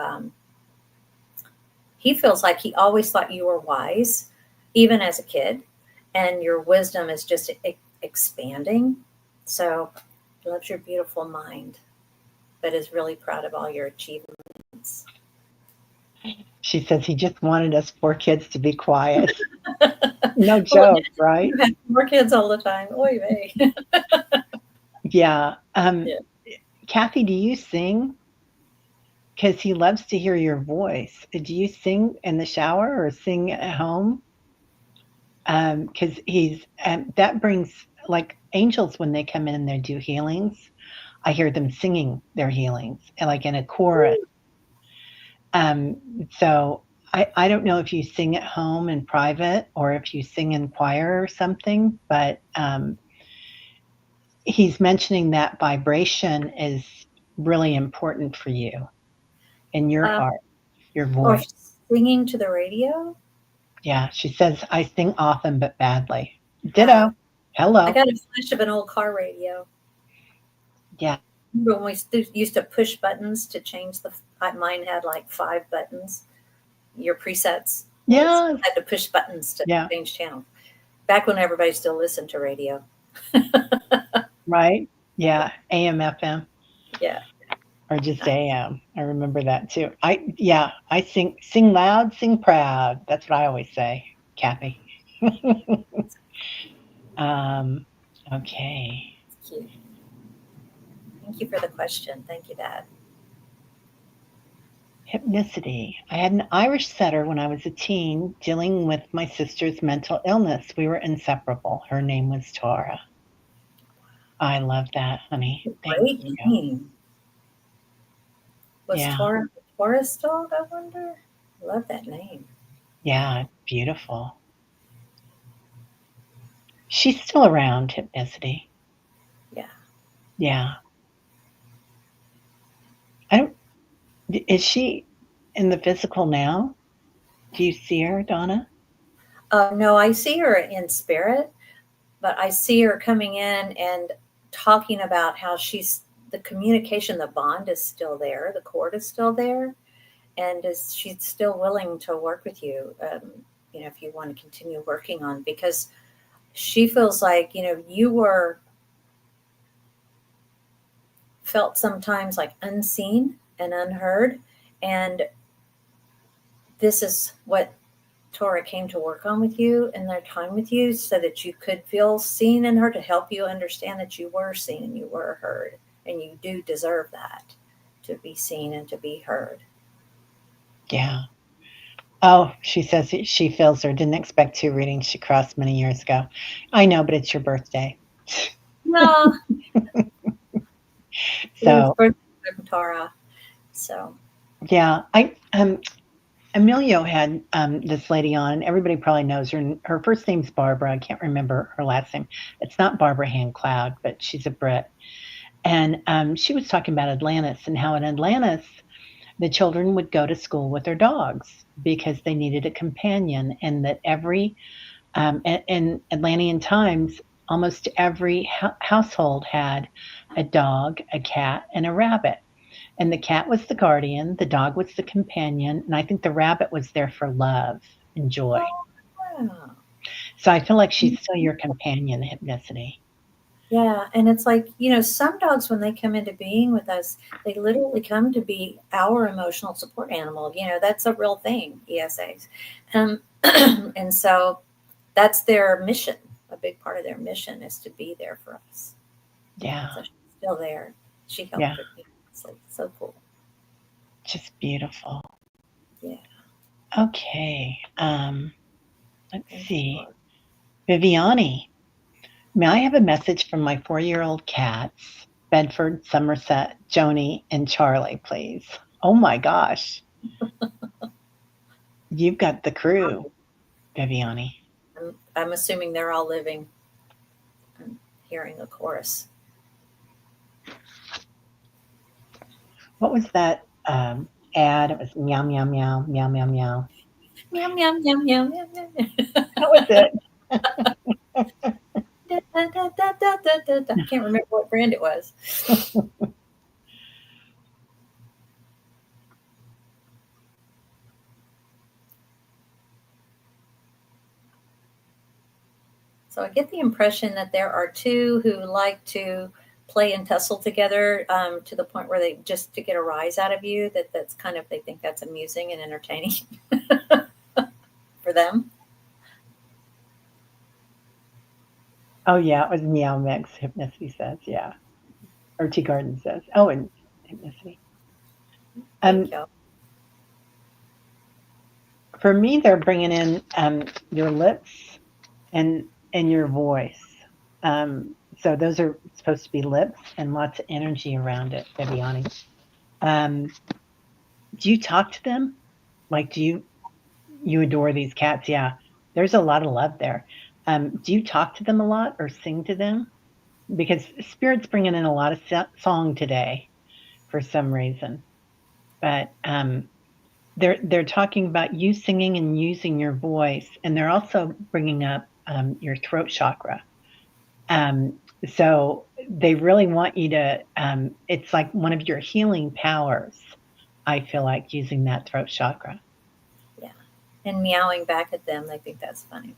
He feels like he always thought you were wise, even as a kid, and your wisdom is just expanding. So, he loves your beautiful mind, but is really proud of all your achievements. She says he just wanted us poor kids to be quiet. No Well, joke, right? you have more kids all the time. Oy vey. Yeah. Yeah. Kathy, do you sing? Because he loves to hear your voice. Do you sing in the shower or sing at home? Because that brings, like, angels when they come in and they do healings. I hear them singing their healings, like in a chorus. Um, so I don't know if you sing at home in private or if you sing in choir or something, but he's mentioning that vibration is really important for you in your Um, heart, your or voice. singing to the radio. Yeah, she says, I sing often but badly. Uh, Ditto. I Hello. got a flash of an old car radio. Yeah. Remember when we used to push buttons to change mine had like 5 buttons, your presets. Yeah. Had to push buttons to Yeah. change channel. Back when everybody still listened to radio. Right. Yeah. AM, FM, Yeah. or just AM. I remember that too. I sing loud, sing proud. That's what I always say, Kathy. um, okay. Cute. Thank you for the question. Thank you, Dad. Hypnicity. I had an Irish setter when I was a teen dealing with my sister's mental illness. We were inseparable. Her name was Tara. I love that, honey. Thank Great you. name. Was Yeah. Tara a Taurus dog, I wonder? Love that name. Yeah. Beautiful. She's still around, Hypnicity. Yeah. Yeah. I don't, is she in the physical now? Do you see her, Donna? No, I see her in spirit, but I see her coming in and talking about how she's the communication, the bond is still there, the cord is still there, and she's still willing to work with you. If you want to continue working on, because she feels like you were felt sometimes like unseen and unheard, and this is what Tora came to work on with you in their time with you, so that you could feel seen in her, to help you understand that you were seen and you were heard, and you do deserve that, to be seen and to be heard. Yeah. Oh, she says she feels her. Didn't expect 2 readings. She crossed many years ago. I know, but it's your birthday. No, it was So, birthday from Tara. So yeah, Emilio had this lady on, and everybody probably knows her. Her first name's Barbara. I can't remember her last name. It's not Barbara Hand Cloud, but she's a Brit. And she was talking about Atlantis, and how in Atlantis, the children would go to school with their dogs because they needed a companion, and that in Atlantean times, almost every household had a dog, a cat, and a rabbit. And the cat was the guardian, the dog was the companion, and I think the rabbit was there for love and joy. yeah. So I feel like she's still your companion, Hypnicity. Yeah, and it's like, some dogs, when they come into being with us, they literally come to be our emotional support animal. That's a real thing, ESAs. And so that's their mission. A big part of their mission is to be there for us. Yeah, So she's still there. She helped yeah, her immensely. So cool. just beautiful. Yeah. Okay, let's Thank you, see. Lord. Viviani, may I have a message from my 4-year-old cats, Bedford, Somerset, Joni, and Charlie, please? Oh my gosh, you've got the crew, Viviani. I'm assuming they're all living and hearing a chorus. What was that ad? It was meow, meow, meow, meow, meow, meow. Meow, meow, meow, meow, meow, meow. That was it. Da, da, da, da, da, da, da, da. I can't remember what brand it was. So I get the impression that there are two who like to play and tussle together, to the point where they just to get a rise out of you. That's kind of, they think that's amusing and entertaining for them. Oh, yeah, it was Meow Mix, Hypnicity says. Yeah. Or Tea Garden says. Oh, and Hypnicity. Thank Um, you. for me, they're bringing in your lips and your voice. So those are supposed to be lips and lots of energy around it, Viviani. Um, do you talk to them? Like, you adore these cats? Yeah, there's a lot of love there. Do you talk to them a lot or sing to them? Because Spirit's bringing in a lot of song today for some reason, but they're talking about you singing and using your voice, and they're also bringing up your throat chakra. Um, so they really want you to. It's like one of your healing powers. I feel like using that throat chakra. Yeah. And meowing back at them, they think that's funny.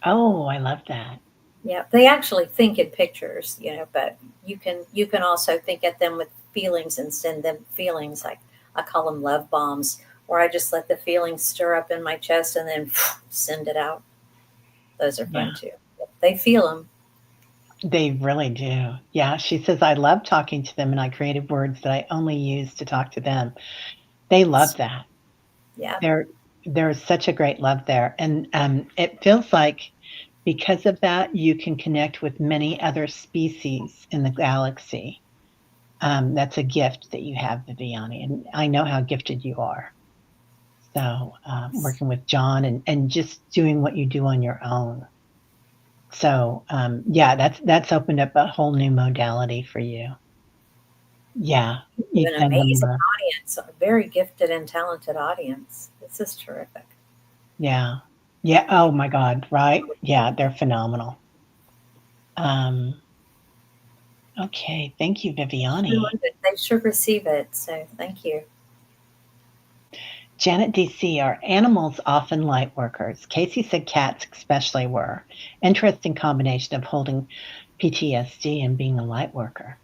Oh, I love that. Yeah, they actually think in pictures, but you can also think at them with feelings and send them feelings, like I call them love bombs, where I just let the feelings stir up in my chest and then send it out. Those are Yeah, fun too. They feel them. they really do. Yeah, she says I love talking to them, and I created words that I only use to talk to them. They love that. Yeah. There there's such a great love there, and it feels like because of that, you can connect with many other species in the galaxy. That's a gift that you have, Viviani, and I know how gifted you are. So, working with John and just doing what you do on your own. So, yeah, that's opened up a whole new modality for you. Yeah, you An send them amazing love. audience, a very gifted and talented audience. This is terrific. Yeah. Yeah, oh my god, right? Yeah, they're phenomenal. Um, Okay, thank you, Sure Viviani. love it. They should receive it. So thank you. Janet DC, are animals often light workers? Casey said cats especially were. Interesting combination of holding PTSD and being a light worker.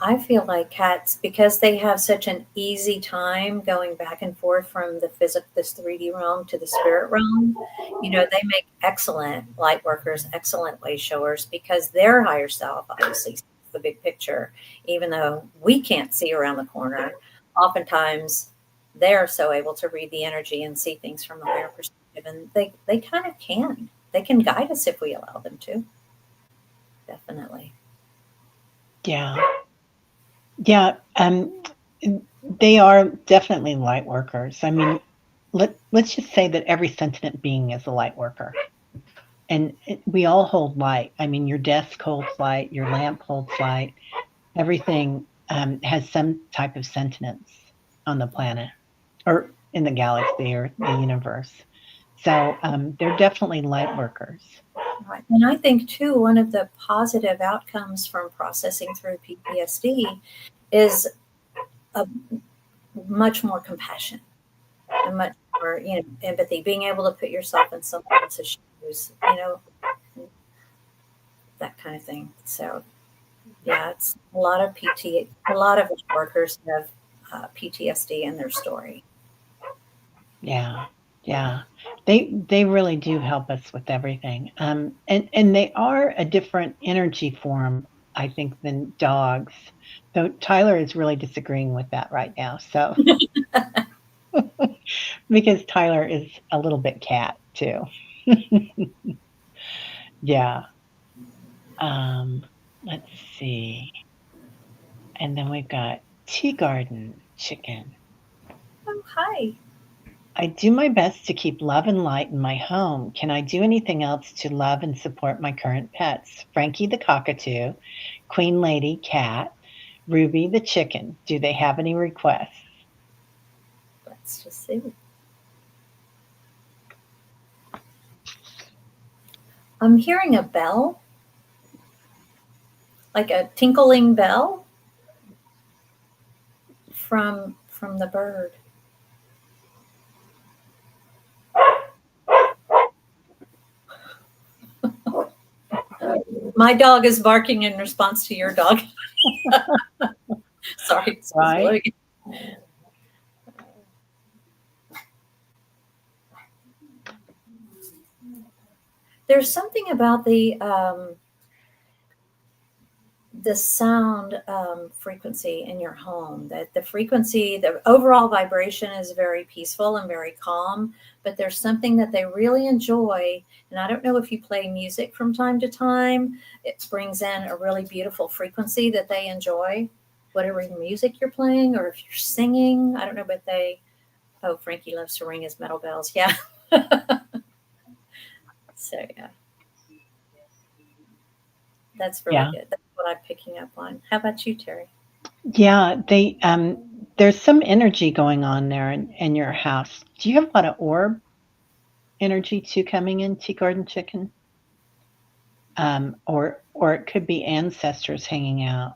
I feel like cats, because they have such an easy time going back and forth from the physical, this 3D realm to the spirit realm, they make excellent light workers, excellent way showers because their higher self obviously sees the big picture, even though we can't see around the corner. Oftentimes, they're so able to read the energy and see things from a higher perspective, and they kind of can. They can guide us if we allow them to. Definitely. Yeah. Yeah. They are definitely light workers. I mean, let's just say that every sentient being is a light worker. And we all hold light. I mean, your desk holds light, your lamp holds light. Everything has some type of sentience on the planet or in the galaxy or the universe. So they're definitely light workers. Right. And I think, too, one of the positive outcomes from processing through PTSD is a much more compassion and much more, empathy, being able to put yourself in someone else's shoes, that kind of thing. So, yeah, it's a lot of workers have PTSD in their story. Yeah, yeah. They really do help us with everything. And they are a different energy form, I think, than dogs. Though Tyler is really disagreeing with that right now. So because Tyler is a little bit cat too. Yeah. Um, let's see. And then we've got tea garden chicken. Oh, hi. I do my best to keep love and light in my home. Can I do anything else to love and support my current pets? Frankie the cockatoo, Queen Lady cat, Ruby the chicken. Do they have any requests? Let's just see. I'm hearing a bell, like a tinkling bell from the bird. My dog is barking in response to your dog. Sorry. Right? There's something about the sound frequency in your home, that the overall vibration is very peaceful and very calm, but there's something that they really enjoy. And I don't know if you play music from time to time, it brings in a really beautiful frequency that they enjoy, whatever music you're playing, or if you're singing, I don't know, but oh, Frankie loves to ring his metal bells. Yeah. So yeah, that's really Yeah. good. That's what I'm picking up on. How about you, Teri? Yeah, there's some energy going on there in your house. Do you have a lot of orb energy too coming in, tea garden chicken? Or it could be ancestors hanging out.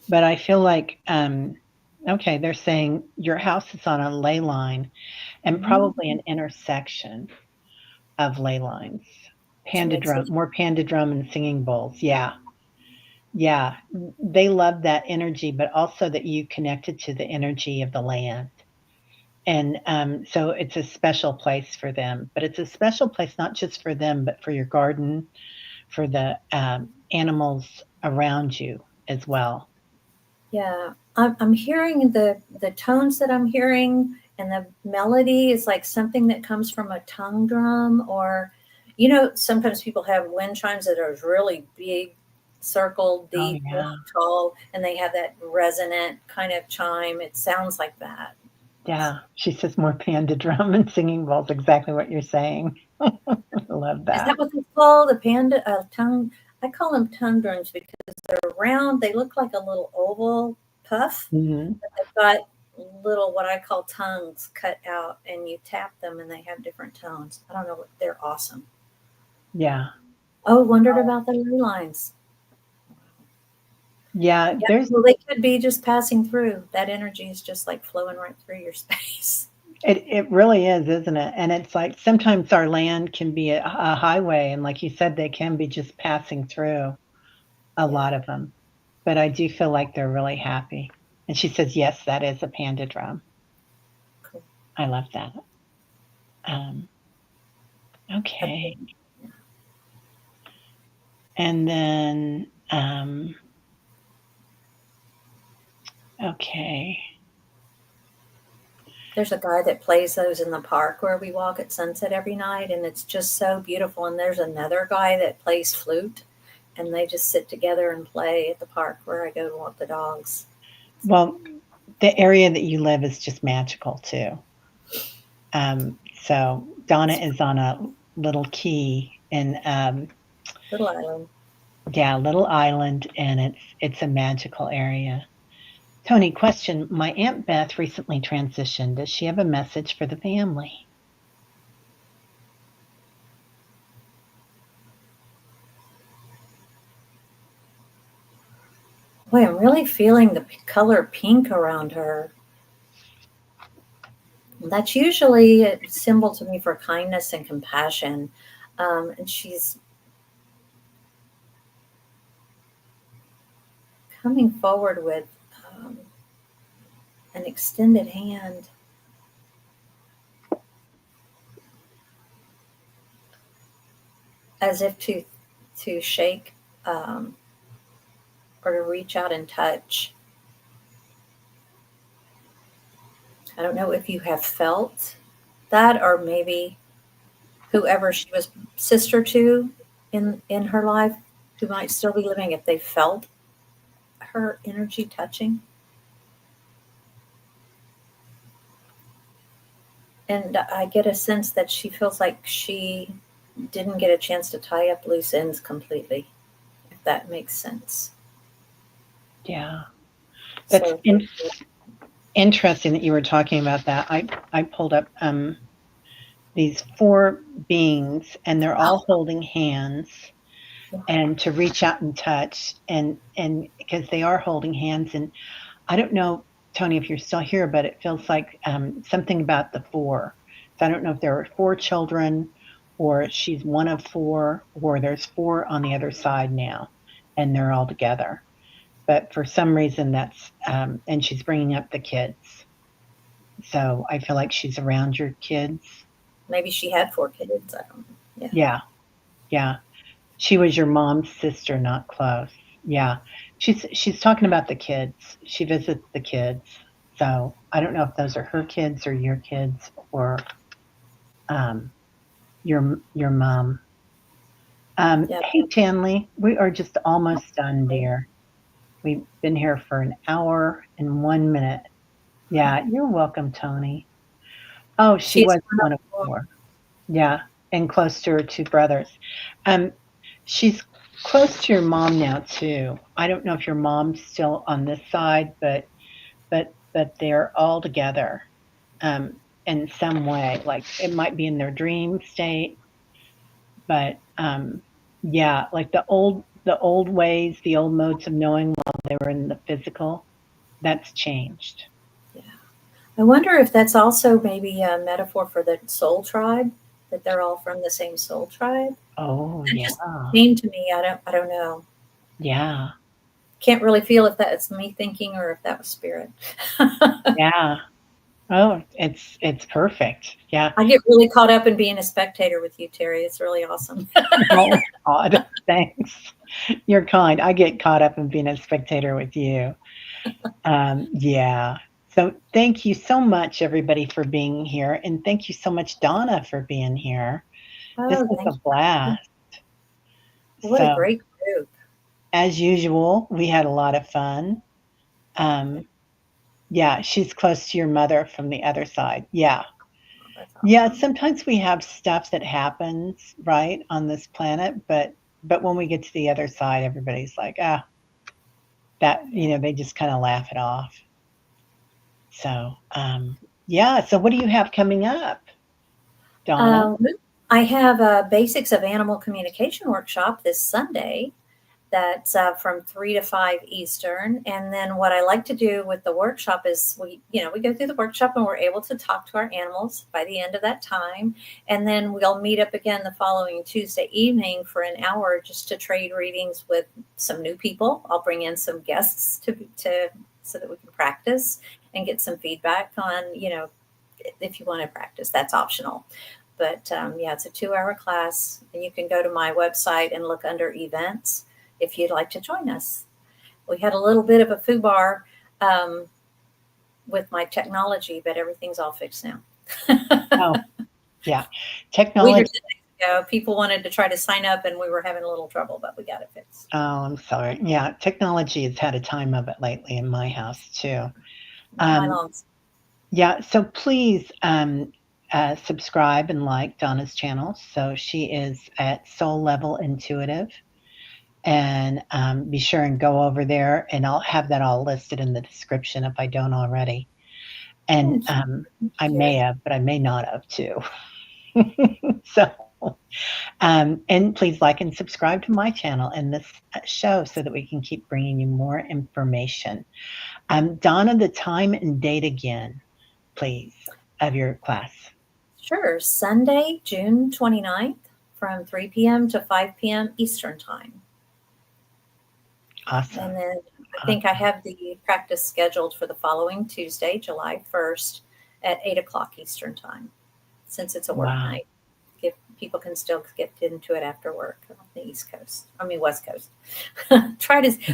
But I feel like okay, they're saying your house is on a ley line and probably an intersection of ley lines. Which Panda makes drum, it more panda drum and singing bowls. Yeah. Yeah. They love that energy, but also that you connected to the energy of the land. And so it's a special place for them, but it's a special place not just for them, but for your garden, for the animals around you as well. Yeah, I'm hearing the tones that I'm hearing, and the melody is like something that comes from a tongue drum, or sometimes people have wind chimes that are really big, circle, Oh, deep, long, yeah. tall, and they have that resonant kind of chime. It sounds like that. Yeah. She says more panda drum and singing bowls, exactly what you're saying. I love Is that. that what they call the panda tongue? I call them tongue drums because they're round. They look like a little oval puff, Hmm. but they've got little, what I call tongues cut out, and you tap them and they have different tones. I don't know, they're awesome. Yeah. Oh, wondered about the ley lines. Yeah, Yeah, there's well, they could be just passing through. That energy is just like flowing right through your space. it really is, isn't it? And it's like sometimes our land can be a highway, and like you said, they can be just passing through, a Yeah, lot of them. But I do feel like they're really happy. And she says, yes, that is a panda drum. cool. I love that. Um, okay. And then, okay. There's a guy that plays those in the park where we walk at sunset every night, and it's just so beautiful. And there's another guy that plays flute, and they just sit together and play at the park where I go to walk the dogs. Well, the area that you live is just magical too. So Donna It's is on a little key in, Little Island. yeah, little island, and it's a magical area. Tony, question: my Aunt Beth recently transitioned. Does she have a message for the family? Boy, I'm really feeling the color pink around her. That's usually a symbol to me for kindness and compassion. And she's coming forward with um, an extended hand, as if to shake, um, or to reach out and touch. I don't know if you have felt that, or maybe whoever she was sister to in her life, who might still be living, if they felt her energy touching. And I get a sense that she feels like she didn't get a chance to tie up loose ends completely, if that makes sense. Yeah, that's So interesting that you were talking about that. I pulled up these four beings, and they're all holding hands, and to reach out and touch, and because they are holding hands, and I don't know, Tony, if you're still here, but it feels like something about the four. So I don't know if there are four children, or she's one of four, or there's four on the other side now, and they're all together. But for some reason, that's and she's bringing up the kids. So I feel like she's around your kids. maybe she had four kids. I don't know. Yeah. Yeah, yeah. She was your mom's sister, not close. Yeah. She's talking about the kids. She visits the kids. So I don't know if those are her kids or your kids, or um, your mom. Yeah. Hey Tanley, we are just almost done, dear. We've been here for an hour and 1 minute. Yeah, you're welcome, Tony. Oh, she She's was one of one of four. four. Yeah, and close to her two brothers. Um, she's close to your mom now too. I don't know if your mom's still on this side, but they're all together in some way. Like it might be in their dream state, but yeah, like the old ways, the old modes of knowing while they were in the physical, that's changed. Yeah. I wonder if that's also maybe a metaphor for the soul tribe, that they're all from the same soul tribe. Oh It yeah, just came to me. I don't know. yeah, Can't really feel if that's me thinking or if that was spirit. yeah. Oh, it's perfect. Yeah. I get really caught up in being a spectator with you, Terry. It's really awesome. Oh God, thanks. You're kind. I get caught up in being a spectator with you. Yeah. So thank you so much, everybody, for being here, and thank you so much, Donna, for being here. This Oh, was thank a you. blast. What a So great group. as usual, we had a lot of fun. Um, yeah, she's close to your mother from the other side. Yeah. Oh, that's Yeah, awesome. sometimes we have stuff that happens, right, on this planet, but when we get to the other side, everybody's like, ah, that, Yeah. they just kind of laugh it off. So, yeah. So, what do you have coming up, Donna? Um, I have a Basics of Animal Communication workshop this Sunday. That's from 3 to 5 Eastern. And then what I like to do with the workshop is we go through the workshop and we're able to talk to our animals by the end of that time. And then we'll meet up again the following Tuesday evening for an hour just to trade readings with some new people. I'll bring in some guests to so that we can practice and get some feedback on, if you want to practice, that's optional. But yeah, it's a 2 hour class, and you can go to my website and look under events if you'd like to join us. We had a little bit of a foobar um, with my technology, but everything's all fixed now. Oh, yeah. We Technology. just ago, people wanted to try to sign up, and we were having a little trouble, but we got it fixed. Oh, I'm sorry. Yeah, technology has had a time of it lately in my house too. Not my Um, lungs. yeah, so please subscribe and like Donna's channel. So she is at Soul Level Intuitive, and be sure and go over there, and I'll have that all listed in the description if I don't already. And Thank you. Thank I you, may Teri. have, but I may not have too. So, and please like and subscribe to my channel and this show so that we can keep bringing you more information. Donna, the time and date again, please, of your class. Sure. Sunday, June 29th from 3 p.m. to 5 p.m. Eastern Time. Awesome. And then I think I Awesome. have the practice scheduled for the following Tuesday, July 1st at 8 o'clock Eastern Time, since it's a work Wow. night. If people can still get into it after work on the East Coast, West Coast.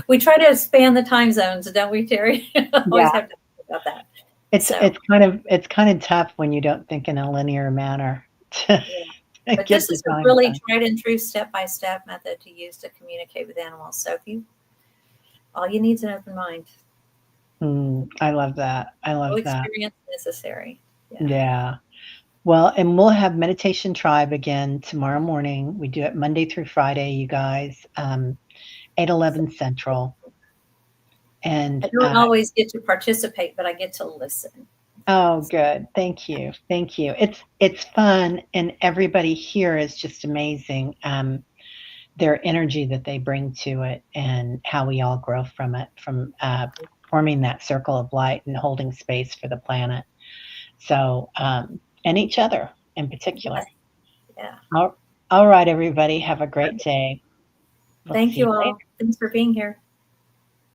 We try to span the time zones, don't we, Teri? Always Yeah. have to think about that. It's So, it's kind of it's kind of tough when you don't think in a linear manner to yeah. But get this the is a time really done. tried and true step by step method to use to communicate with animals. So, all you need is an open mind. I love that. I No love that. experience necessary. Yeah. Yeah. Well, and we'll have Meditation Tribe again tomorrow morning. We do it Monday through Friday, you guys, 8:11 Central. I And don't always get to participate, but I get to listen. oh, good. Thank you. Thank you. It's fun, and everybody here is just amazing. Their energy that they bring to it, and how we all grow from it, from forming that circle of light and holding space for the planet. So, and each other in particular. Yes. Yeah. All, all right, everybody. Have a great day. We'll Thank see you you later. all. Thanks for being here.